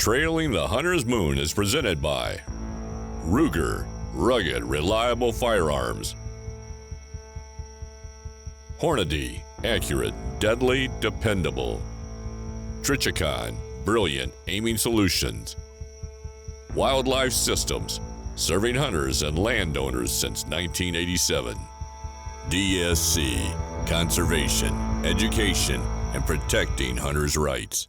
Trailing the Hunter's Moon is presented by Ruger, rugged, reliable firearms. Hornady, accurate, deadly, dependable. Trichicon, brilliant aiming solutions. Wildlife Systems, serving hunters and landowners since 1987. DSC, conservation, education, and protecting hunters' rights.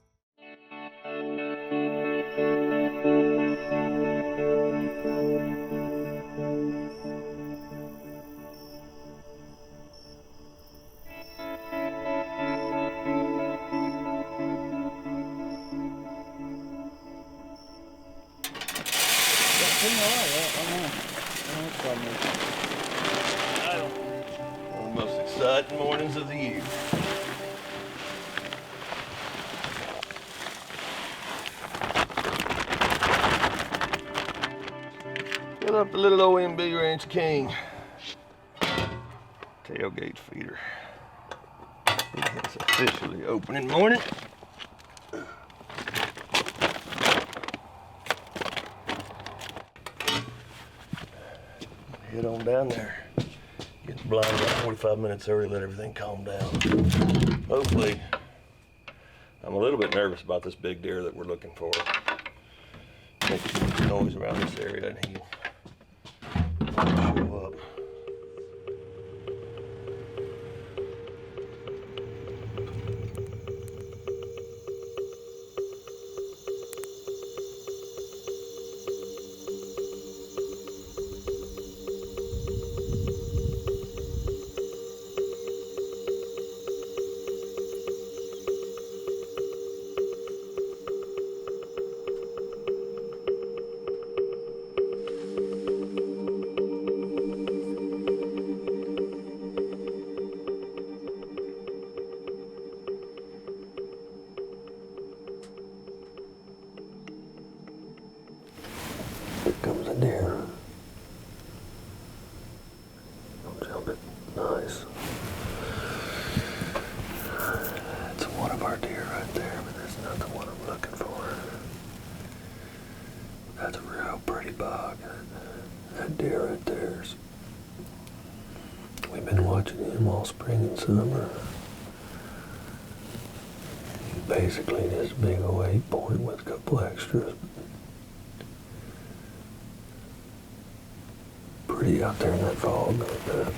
One of the most exciting mornings of the year. Fill up the little OMB Ranch King tailgate feeder. It's officially opening morning. Head on down there. Get the blind about 45 minutes early, let everything calm down. Hopefully, I'm a little bit nervous about this big deer that we're looking for. Making too much noise around this area and he'll show up. Here comes a deer. Don't jump it. Nice. That's one of our deer right there, but that's not the one I'm looking for. That's a real pretty buck. That deer right there's. We've been watching him all spring and summer. He's basically this big old 8-point with a couple extras. Pretty out there in that fog like that.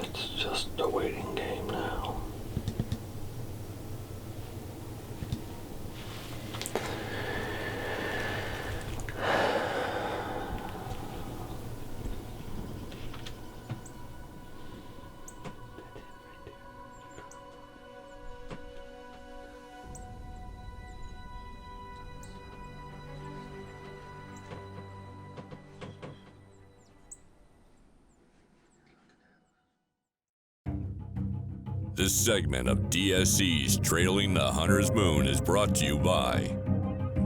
It's just a waiting game now. This segment of DSC's Trailing the Hunter's Moon is brought to you by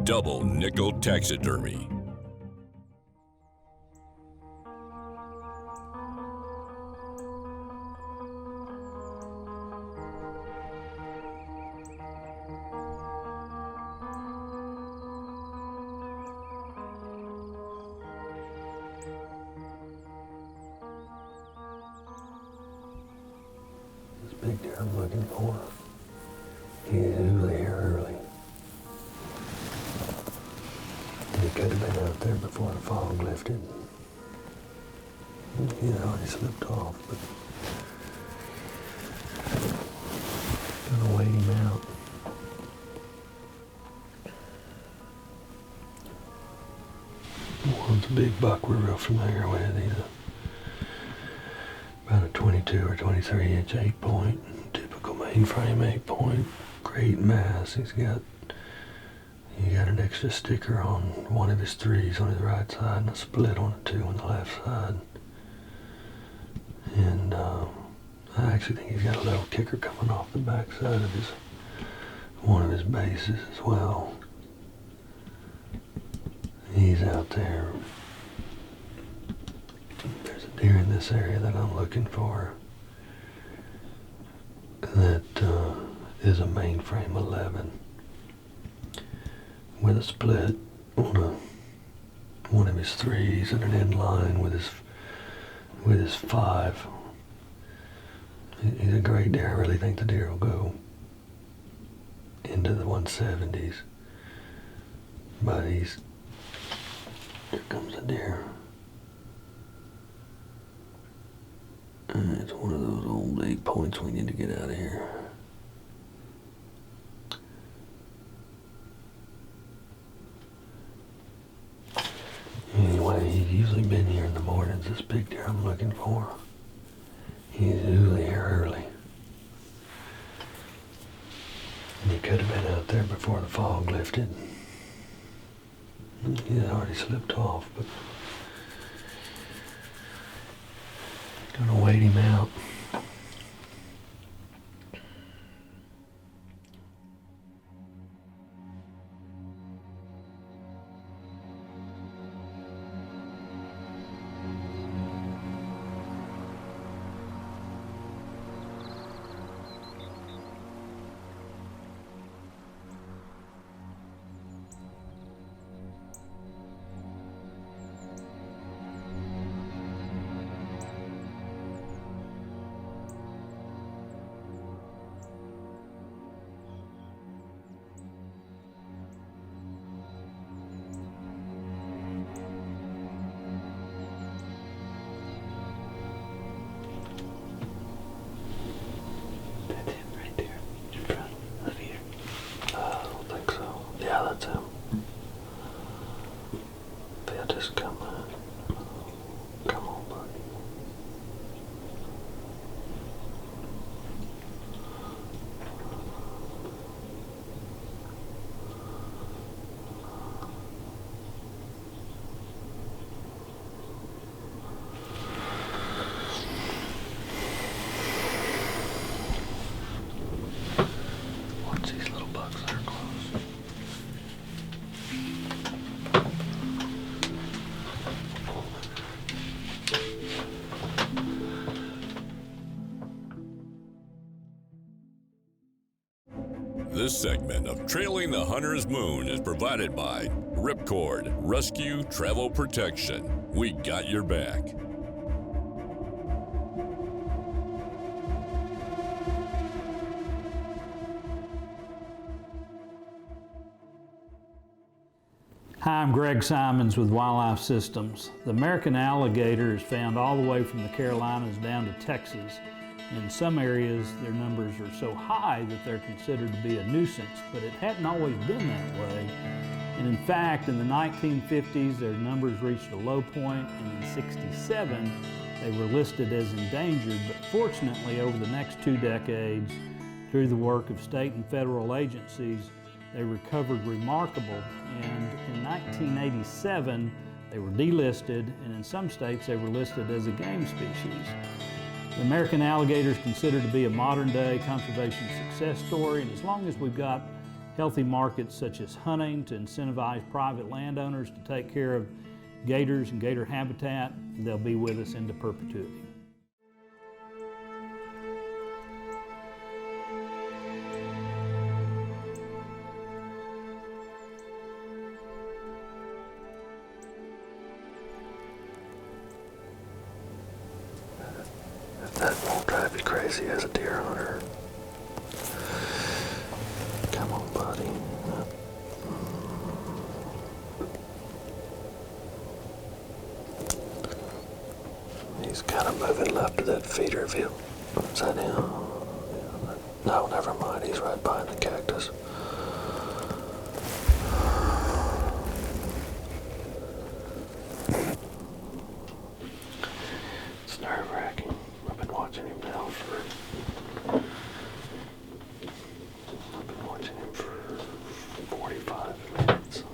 Double Nickel Taxidermy. Big deer I'm looking for. He is usually here early. He could have been out there before the fog lifted. He had already slipped off, but Gonna wait him out. One's a big buck we're real familiar with. He's about a 22 or 23 inch 8-point, typical mainframe 8-point, great mass. He got an extra sticker on one of his 3s on his right side and a split on a 2 on the left side. And I actually think he's got a little kicker coming off the back side of one of his bases as well. He's out there. There's a deer in this area that I'm looking for that is a mainframe 11 with a split on one of his 3s and an inline with his 5. He's a great deer. I really think the deer will go into the 170s. But here comes a deer. It's one of those old 8-points we need to get out of here. Anyway, he's usually been here in the mornings, this big deer I'm looking for. He's usually here early. And he could have been out there before the fog lifted. He had already slipped off, but gonna wait him out. This segment of Trailing the Hunter's Moon is provided by Ripcord Rescue Travel Protection. We got your back. Hi, I'm Greg Simons with Wildlife Systems. The American alligator is found all the way from the Carolinas down to Texas. In some areas, their numbers are so high that they're considered to be a nuisance, but it hadn't always been that way. And in fact, in the 1950s, their numbers reached a low point, and in '67, they were listed as endangered. But fortunately, over the next 2 decades, through the work of state and federal agencies, they recovered remarkable. And in 1987, they were delisted, and in some states, they were listed as a game species. The American alligator is considered to be a modern-day conservation success story, and as long as we've got healthy markets such as hunting to incentivize private landowners to take care of gators and gator habitat, they'll be with us into perpetuity. That won't drive you crazy as a deer hunter. Come on, buddy. He's kind of moving left to that feeder. If he'll upside down. No, never mind. He's right behind the cactus. It's nerve-wracking. I've been watching him now for 45 minutes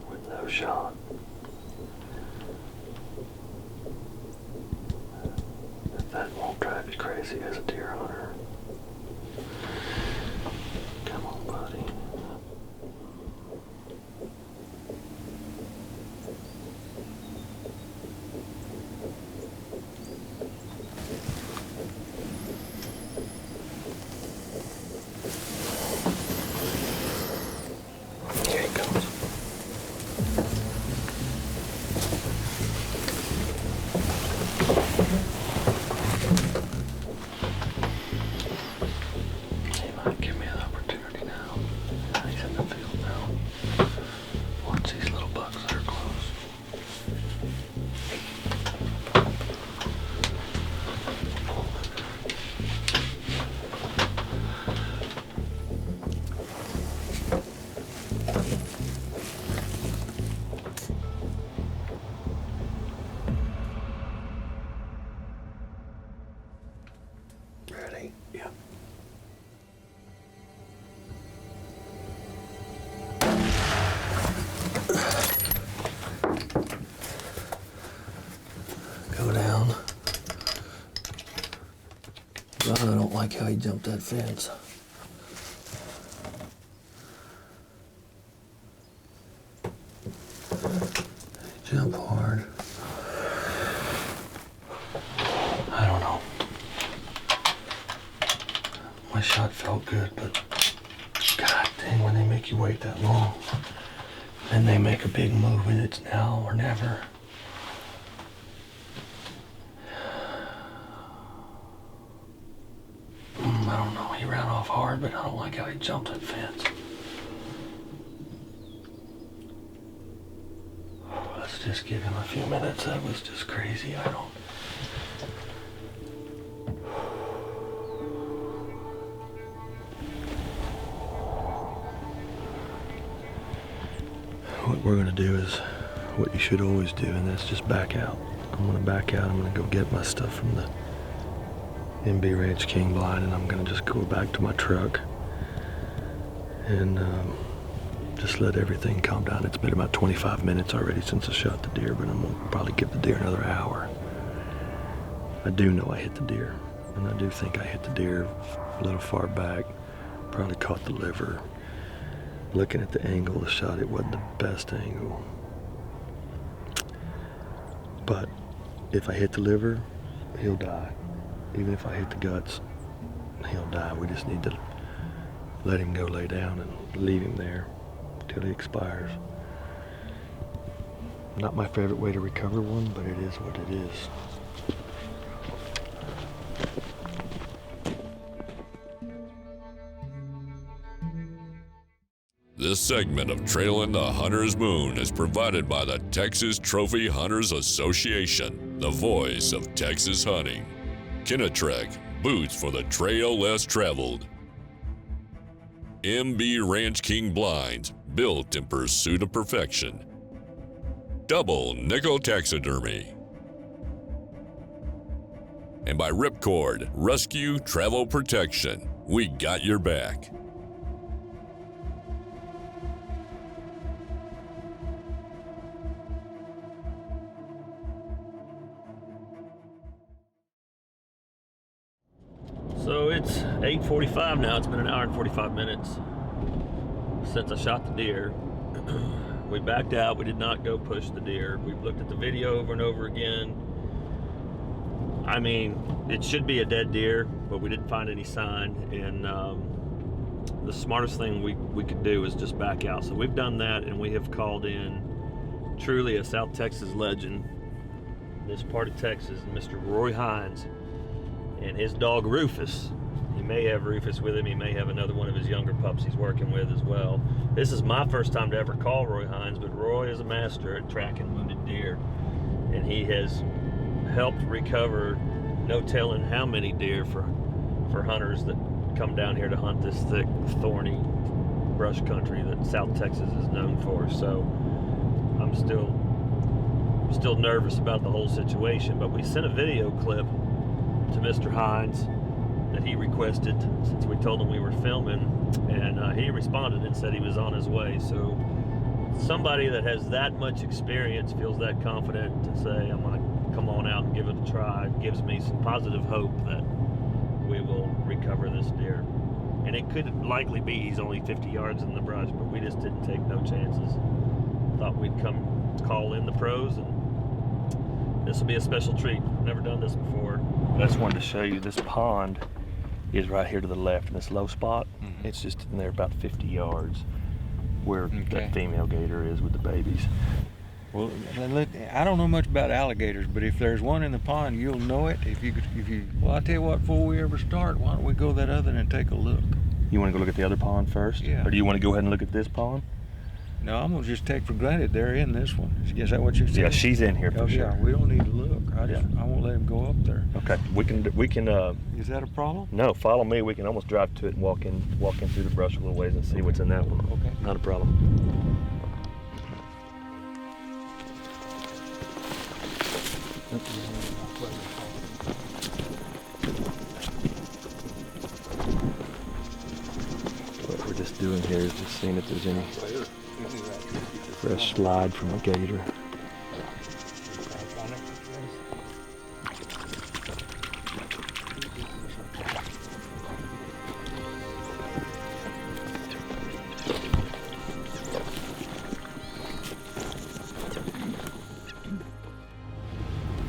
with no shot. If that won't drive you crazy as a deer hunter. Come on, buddy. Here he comes. He might give me an opportunity now. He's in the field now. Watch these little bucks that are close. Ready? Yep. Go down. God, I don't like how he jumped that fence. Jump hard. I don't know. My shot felt good, but god dang, when they make you wait that long, then they make a big move and it's now or never. I don't know, he ran off hard, but I don't like how he jumped that fence. Let's just give him a few minutes. That was just crazy. I don't. What we're gonna do is what you should always do, and that's just back out. I'm gonna back out. I'm gonna go get my stuff from the MB Ranch King blind, and I'm gonna just go back to my truck and just let everything calm down. It's been about 25 minutes already since I shot the deer, but I'm gonna probably give the deer another hour. I do know I hit the deer, and I do think I hit the deer a little far back. Probably caught the liver. Looking at the angle of the shot, it wasn't the best angle. But if I hit the liver, he'll die. Even if I hit the guts, he'll die. We just need to let him go lay down and leave him there till he expires. Not my favorite way to recover one, but it is what it is. This segment of Trailing the Hunter's Moon is provided by the Texas Trophy Hunters Association, the voice of Texas hunting. Kinnetrek, boots for the trail less traveled. MB Ranch King blinds, built in pursuit of perfection. Double nickel taxidermy. And by Ripcord, rescue travel protection. We got your back. So it's 8:45 now. It's been an hour and 45 minutes since I shot the deer. We backed out. We did not go push the deer. We've looked at the video over and over again. I mean, it should be a dead deer, but we didn't find any sign. And the smartest thing we could do is just back out. So we've done that, and we have called in truly a South Texas legend in this part of Texas, Mr. Roy Hindes. And his dog Rufus. He may have Rufus with him. He may have another one of his younger pups he's working with as well. This is my first time to ever call Roy Hindes, but Roy is a master at tracking wounded deer. And he has helped recover no telling how many deer for for hunters that come down here to hunt this thick, thorny brush country that South Texas is known for. So I'm still nervous about the whole situation, but we sent a video clip to Mr. Hindes that he requested since we told him we were filming, and he responded and said he was on his way. So somebody that has that much experience feels that confident to say, I'm gonna come on out and give it a try, gives me some positive hope that we will recover this deer. And it could likely be he's only 50 yards in the brush, but we just didn't take no chances. Thought we'd come call in the pros, and this will be a special treat. I've never done this before. I just wanted to show you this pond is right here to the left in this low spot. It's just in there about 50 yards where that female gator is with the babies. Well, I don't know much about alligators, but if there's one in the pond, you'll know it. Well, I'll tell you what, before we ever start, why don't we go that other and take a look? You want to go look at the other pond first? Yeah. Or do you want to go ahead and look at this pond? No, I'm gonna just take for granted they're in this one. Is that what you said? Yeah, she's in here for sure. Yeah, we don't need to look. I won't let him go up there. Okay, we can. Is that a problem? No, follow me. We can almost drive to it and walk in through the brush a little ways and see what's in that one. Okay. Not a problem. What we're just doing here is just seeing if there's any fresh slide from a gator.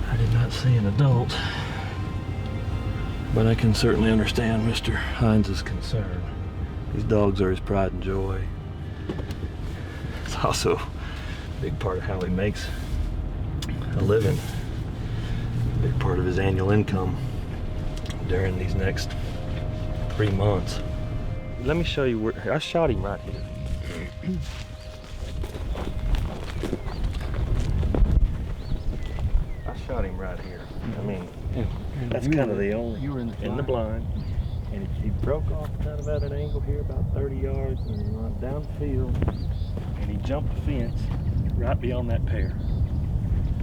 I did not see an adult, but I can certainly understand Mr. Hindes' concern. These dogs are his pride and joy. It's also a big part of how he makes a living, a big part of his annual income during these next 3 months. Let me show you where I shot him right here. I shot him right here. I mean, that's kind of the only. You were in the blind, and he broke off kind of at an angle here, about 30 yards, and he went down the field, and he jumped the fence right beyond that pair.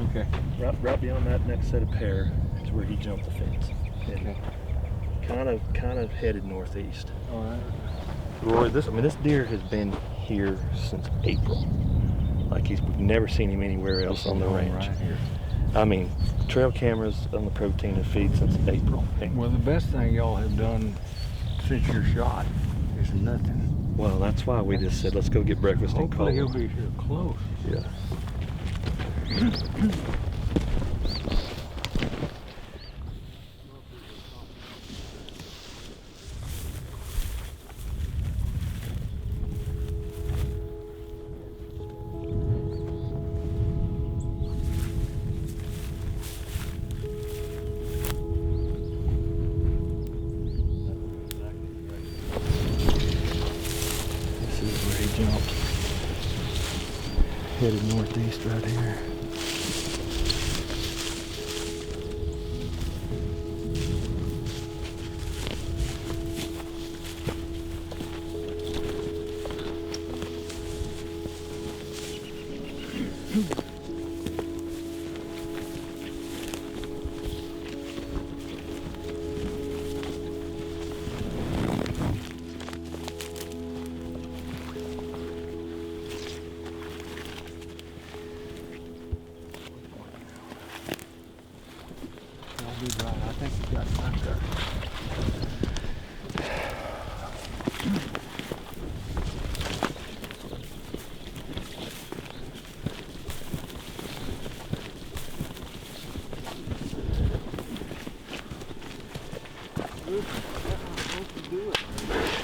Okay. Right beyond that next set of pair is where he jumped the fence. And kind of headed northeast. All right. Roy, this deer has been here since April. Like we've never seen him anywhere else on the ranch. Right here. I mean, trail cameras on the protein and feed since April. Well, the best thing y'all have done since your shot is nothing. Well, that's why we just said, let's go get breakfast and call. Hopefully he'll be here close. Yeah. Jumped. Headed northeast right here. Right. I think you got it right there.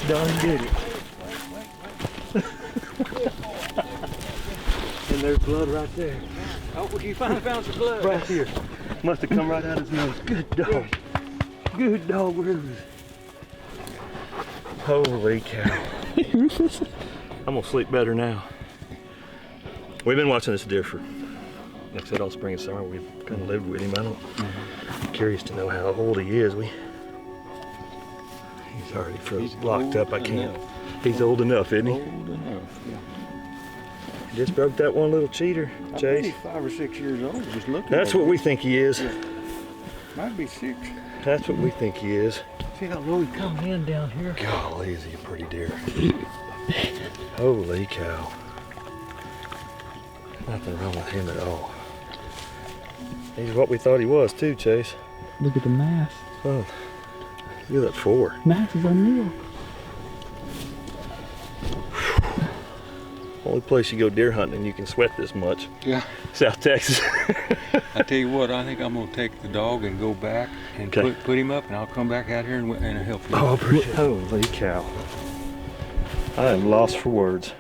Darn did it. And there's blood right there. Oh, you finally found some blood. Right here. Must have come right out his nose. Good dog. Good dog, Rufus. Holy cow. Rufus. I'm gonna sleep better now. We've been watching this deer for, like I said, all spring and summer. We've kind of lived with him. I'm curious to know how old he is. He's already He's locked up. I old can't. enough. He's old enough, isn't he? Old enough, yeah. Just broke that one little cheater, I bet Chase. he's 5 or 6 years old. Just looking. That's at what him. we think he is. Yeah. Might be 6. That's what we think he is. See how low he comes in down here? Golly, is he a pretty deer. Holy cow. Nothing wrong with him at all. He's what we thought he was too, Chase. Look at the mass. Oh, look at that 4. Mass is unreal. Only place you go deer hunting and you can sweat this much. Yeah. South Texas. I tell you what, I think I'm gonna take the dog and go back and Okay. put him up, and I'll come back out here and help you. Oh, holy cow. I am lost for words.